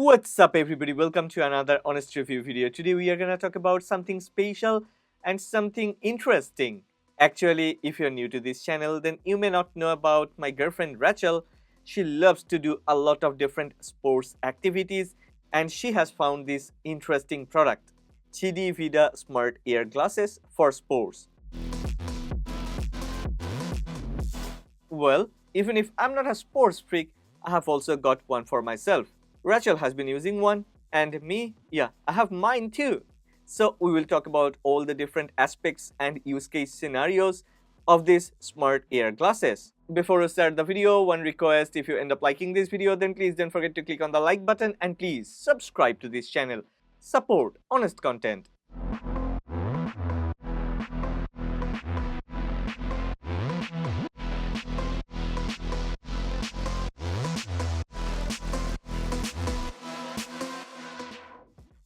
What's up everybody, welcome to another honest review video. Today we are gonna talk about something special and something interesting. Actually, if you're new to this channel, then you may not know about my girlfriend Rachel. She loves to do a lot of different sports activities and she has found this interesting product, QIDI Vida Smart AR Glasses for sports. Well, even if I'm not a sports freak, I have also got one for myself. Rachel has been using one, and me, I have mine too. So we will talk about all the different aspects and use case scenarios of these smart AR glasses. Before we start the video, one request: if you end up liking this video, then please don't forget to click on the like button and please subscribe to this channel. Support honest content.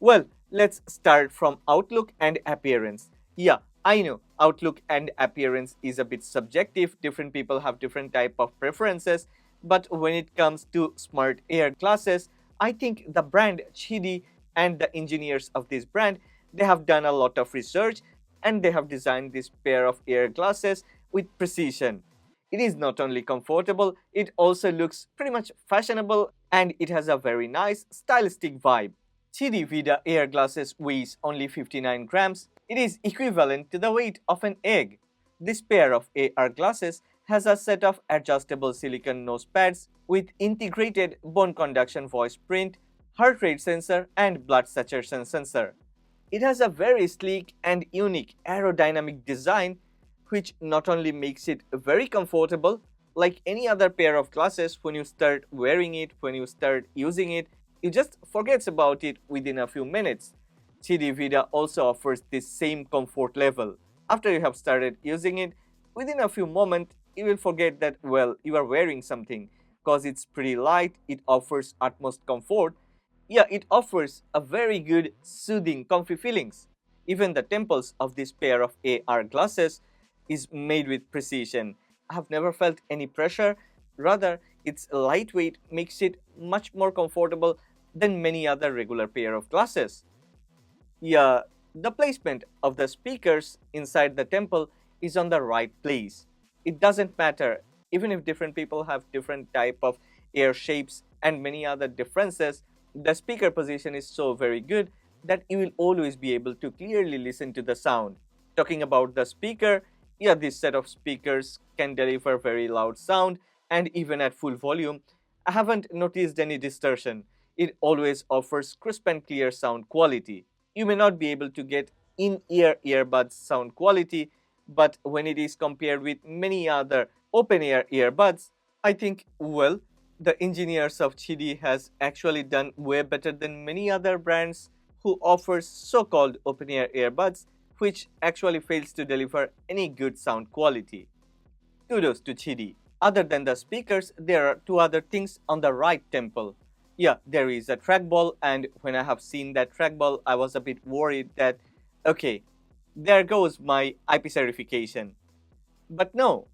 Well, let's start from outlook and appearance. Yeah, I know outlook and appearance is a bit subjective. Different people have different type of preferences. But when it comes to smart AR glasses, I think the brand QIDI and the engineers of this brand, they have done a lot of research and they have designed this pair of AR glasses with precision. It is not only comfortable, it also looks pretty much fashionable and it has a very nice stylistic vibe. QIDI Vida AR Glasses weighs only 59 grams. It is equivalent to the weight of an egg. This pair of AR glasses has a set of adjustable silicone nose pads with integrated bone conduction voice print, heart rate sensor and blood saturation sensor. It has a very sleek and unique aerodynamic design which not only makes it very comfortable, like any other pair of glasses, when you start wearing it, when you start using it, you just forget about it within a few minutes. QIDI Vida also offers this same comfort level. After you have started using it, within a few moments, you will forget that, well, you are wearing something, because it's pretty light, it offers utmost comfort. Yeah, it offers a very good, soothing, comfy feelings. Even the temples of this pair of AR glasses is made with precision. I have never felt any pressure, rather its lightweight makes it much more comfortable than many other regular pair of glasses. Yeah, the placement of the speakers inside the temple is on the right place. It doesn't matter, even if different people have different type of ear shapes and many other differences, the speaker position is so very good that you will always be able to clearly listen to the sound. Talking about the speaker, yeah, this set of speakers can deliver very loud sound and even at full volume, I haven't noticed any distortion. It always offers crisp and clear sound quality. You may not be able to get in-ear earbuds sound quality, but when it is compared with many other open-ear earbuds, I think, well, the engineers of QIDI has actually done way better than many other brands who offers so-called open-ear earbuds, which actually fails to deliver any good sound quality. Kudos to QIDI. Other than the speakers, there are two other things on the right temple. Yeah, there is a trackball, and when I have seen that trackball, I was a bit worried that, okay, there goes my IP certification. But no,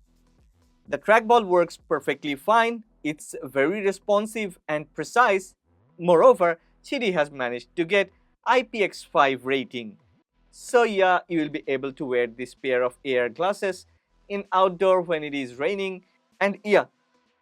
the trackball works perfectly fine, it's very responsive and precise. Moreover, QIDI has managed to get IPX5 rating. So yeah, you will be able to wear this pair of AR glasses in outdoor when it is raining, and yeah,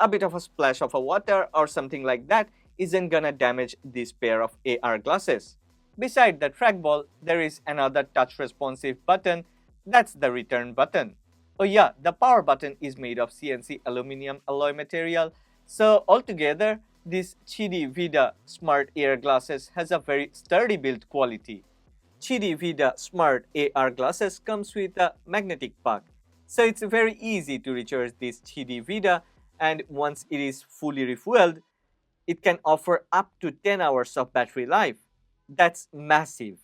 a bit of a splash of a water or something like that isn't gonna damage this pair of AR glasses. Beside the trackball, there is another touch responsive button, that's the return button. Oh yeah, the power button is made of CNC aluminum alloy material, so altogether this QIDI Vida Smart AR Glasses has a very sturdy build quality. QIDI Vida Smart AR Glasses comes with a magnetic pack, so it's very easy to recharge this QIDI Vida, and once it is fully refueled, it can offer up to 10 hours of battery life. That's massive.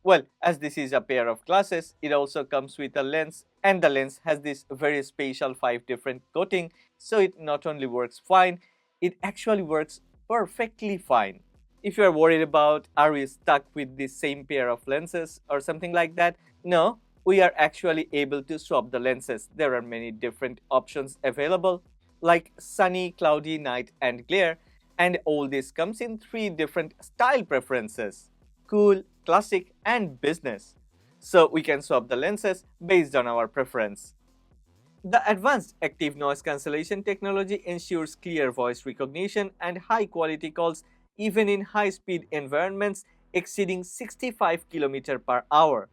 Well, as this is a pair of glasses, it also comes with a lens, and the lens has this very special 5 different coating, so it not only works fine, it actually works perfectly fine. If you are worried about are we stuck with the same pair of lenses or something like that, no, we are actually able to swap the lenses. There are many different options available like sunny, cloudy, night and glare, And all this comes in 3 different style preferences: cool, classic, and business. So we can swap the lenses based on our preference. The advanced active noise cancellation technology ensures clear voice recognition and high quality calls even in high speed environments exceeding 65 km per hour.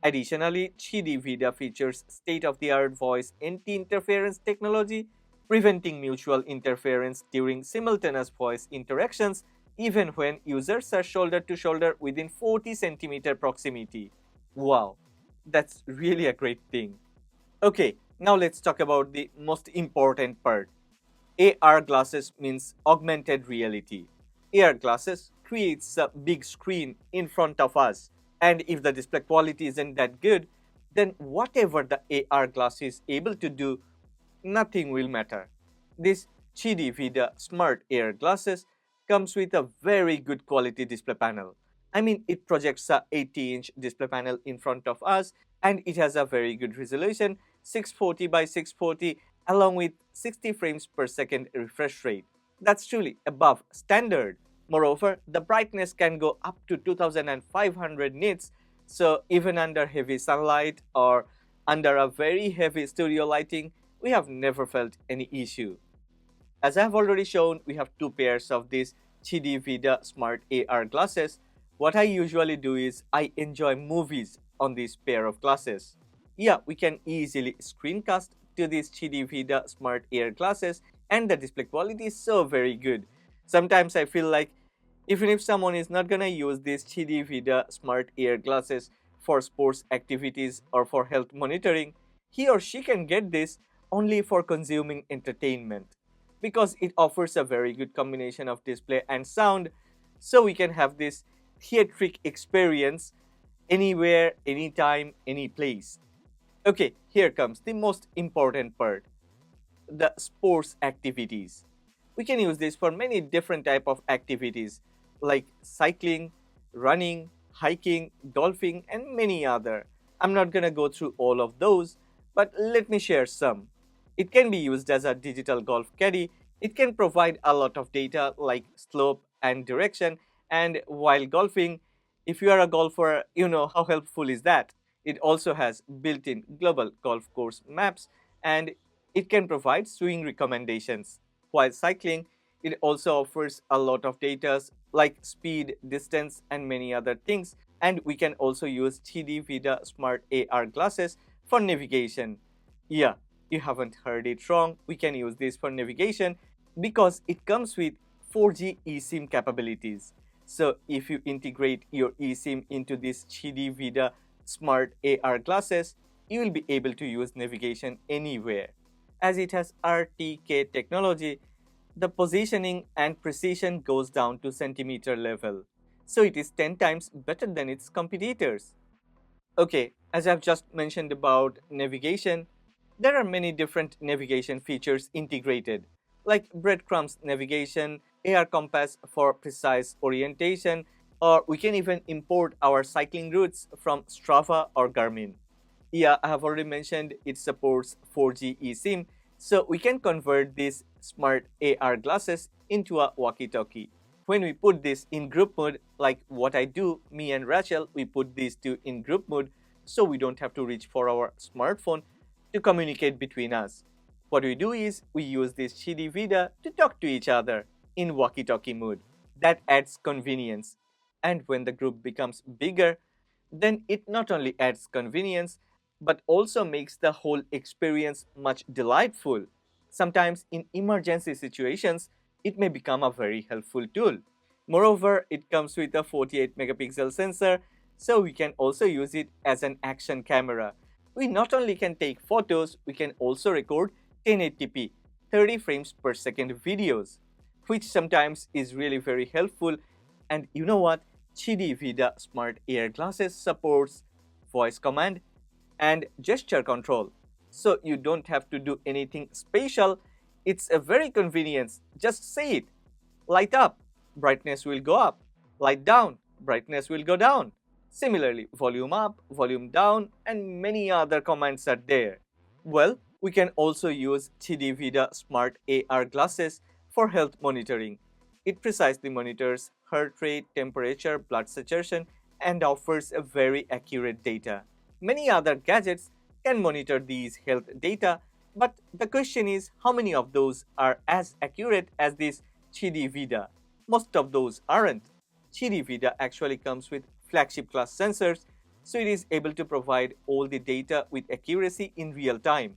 Additionally, QIDI Vida features state of the art voice anti interference technology, preventing mutual interference during simultaneous voice interactions, even when users are shoulder to shoulder within 40 centimeter proximity. Wow, that's really a great thing. Okay, now let's talk about the most important part. AR glasses means augmented reality. AR glasses creates a big screen in front of us, and if the display quality isn't that good, then whatever the AR glass is able to do, nothing will matter. This QIDI Vida Smart AR Glasses comes with a very good quality display panel. I mean, it projects a 80-inch display panel in front of us, and it has a very good resolution, 640 by 640, along with 60 frames per second refresh rate. That's truly above standard. Moreover, the brightness can go up to 2500 nits, so even under heavy sunlight or under a very heavy studio lighting, we have never felt any issue. As I have already shown, we have 2 pairs of these QIDI Vida Smart AR glasses. What I usually do is I enjoy movies on this pair of glasses. Yeah, we can easily screencast to these QIDI Vida Smart AR glasses, and the display quality is so very good. Sometimes I feel like even if someone is not gonna use these QIDI Vida Smart AR glasses for sports activities or for health monitoring, he or she can get this only for consuming entertainment, because it offers a very good combination of display and sound, so we can have this theatric experience anywhere, anytime, any place. Okay, here comes the most important part: the sports activities. We can use this for many different type of activities like cycling, running, hiking, golfing, and many other. I'm not gonna go through all of those, but let me share some. It can be used as a digital golf caddy. It can provide a lot of data like slope and direction, and while golfing, if you are a golfer, you know how helpful is that. It also has built-in global golf course maps, and it can provide swing recommendations. While cycling, it also offers a lot of data like speed, distance, and many other things. And we can also use QIDI Vida Smart AR glasses for navigation. Yeah, you haven't heard it wrong. We can use this for navigation because it comes with 4G eSIM capabilities. So if you integrate your eSIM into this QIDI Vida Smart AR glasses, you will be able to use navigation anywhere. As it has RTK technology, the positioning and precision goes down to centimeter level. So it is 10 times better than its competitors. Okay, as I've just mentioned about navigation, there are many different navigation features integrated, like breadcrumbs navigation, AR compass for precise orientation, or we can even import our cycling routes from Strava or Garmin. Yeah, I have already mentioned it supports 4G eSIM, so we can convert these smart AR glasses into a walkie-talkie. When we put this in group mode, like what I do, me and Rachel, we put these two in group mode so we don't have to reach for our smartphone to communicate between us. What we do is we use this QIDI Vida to talk to each other in walkie-talkie mode. That adds convenience. And when the group becomes bigger, then it not only adds convenience but also makes the whole experience much delightful. Sometimes in emergency situations, it may become a very helpful tool. Moreover, it comes with a 48 megapixel sensor, so we can also use it as an action camera. We not only can take photos, we can also record 1080p 30 frames per second videos, which sometimes is really very helpful. And you know what? QIDI Vida Smart AR Glasses supports voice command and gesture control. So you don't have to do anything special. It's a very convenience. Just say it. Light up, brightness will go up. Light down, brightness will go down. Similarly, volume up, volume down, and many other commands are there. Well, we can also use QIDI Vida Smart AR Glasses for health monitoring. It precisely monitors heart rate, temperature, blood saturation, and offers a very accurate data. Many other gadgets can monitor these health data, but the question is how many of those are as accurate as this QIDI Vida? Most of those aren't. QIDI Vida actually comes with flagship class sensors, so it is able to provide all the data with accuracy in real time.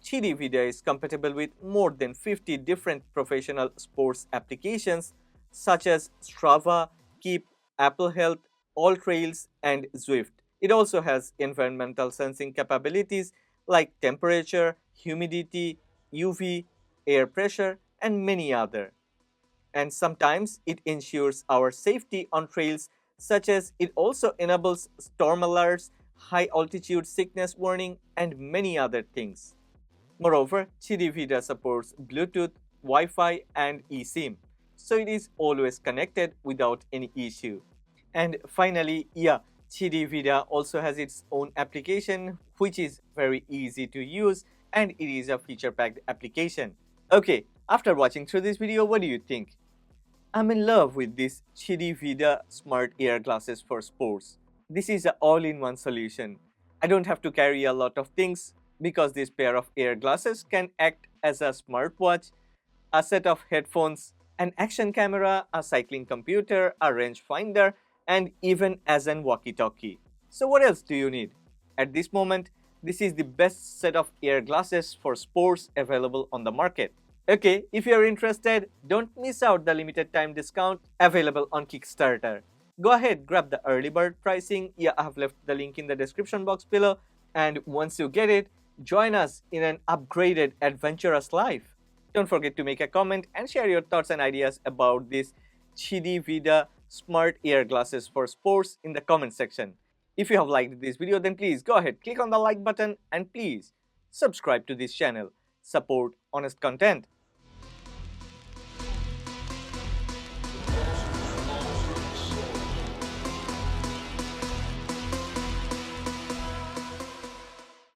QIDI Vida is compatible with more than 50 different professional sports applications such as Strava, Keep, Apple Health, AllTrails, and Zwift. It also has environmental sensing capabilities like temperature, humidity, UV, air pressure, and many other. And sometimes it ensures our safety on trails, such as it also enables storm alerts, high altitude sickness warning, and many other things. Moreover, QIDI Vida supports Bluetooth, Wi-Fi, and eSIM, so it is always connected without any issue. And finally, QIDI Vida also has its own application, which is very easy to use, and it is a feature-packed application. Okay, after watching through this video, what do you think? I'm in love with this QIDI Vida Smart AR Glasses for sports. This is an all-in-one solution. I don't have to carry a lot of things because this pair of AR glasses can act as a smartwatch, a set of headphones, an action camera, a cycling computer, a rangefinder, and even as an walkie-talkie. So what else do you need? At this moment, this is the best set of AR glasses for sports available on the market. Okay, if you're interested, don't miss out the limited time discount available on Kickstarter. Go ahead, grab the early bird pricing. I have left the link in the description box below. And once you get it, join us in an upgraded, adventurous life. Don't forget to make a comment and share your thoughts and ideas about this QIDI Vida Smart AR Glasses for sports in the comment section. If you have liked this video, then please go ahead, click on the like button, and please subscribe to this channel. Support honest content.